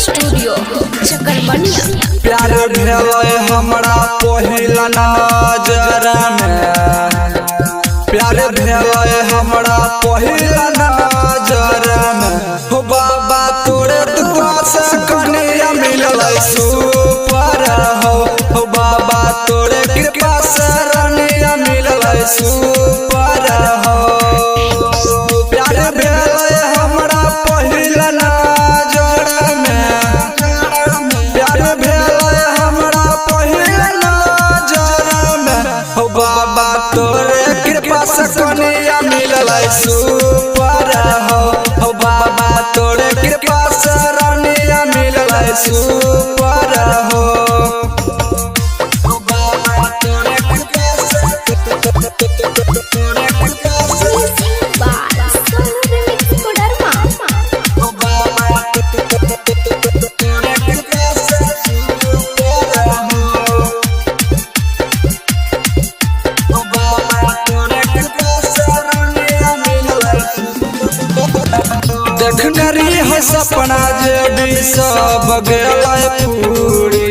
Studio चकरबनिया। प्यार भेलै हमरा पहिला नजर में, प्यार भेलै हमरा पहिला नजर में। हो बाबा तोरे दुआ से कन्या मिललै सुपर हो बाबा तोरे कृपा से रनिया मिललै सुपर हो। प्यार भेलै हमरा पहिला नजर में, प्यार भेलै हमरा पहिला नजर में। हो बाबा तोरे कृपा से कन्या मिललै सुपर हो बाबा तोरे कृपा से रनिया मिललै सुपर हो। देखनरी है सपना जे भी सब गेलै पूरी,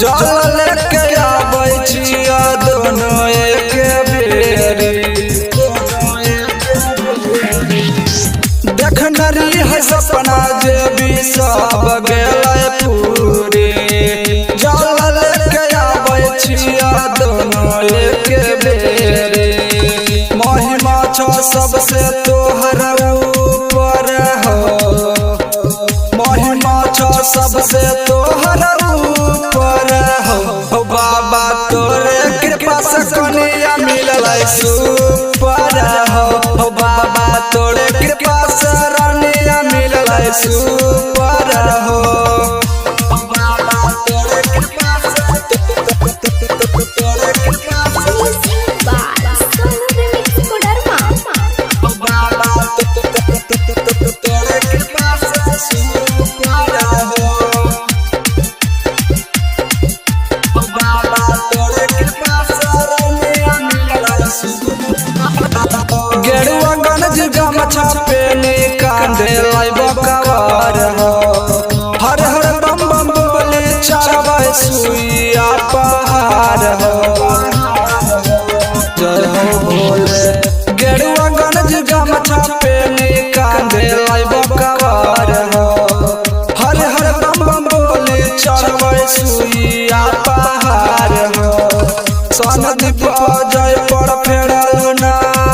जल लेके आबै छिया दोनों एक बेरी। देखनरी है सपना जे भी सब गेलै पूरी, जल लेके आबै छिया दोनों एक बेरी। महिमा छ सबसे तोहर ऊपर हो, महिमा छ सबसे तोहर ऊपर हो बाबा तोरे कृपा से कन्या मिललै सुपर हो बाबा तोरे कृपा से रनिया मिललै सुपर हो। गेरुआ गंज गमछा पेनी कांधे लाइब कवर हो, हर हर बम बम बोले चढ़बै सुइया पहाड़ हो। जय हो भोले गेरुआ गंज गमछा पेनी कांधे लाइब कवर हो, हर हर बम बम बोले चढ़बै सुइया पहाड़ हो। सनदीप जय पर फेरल ना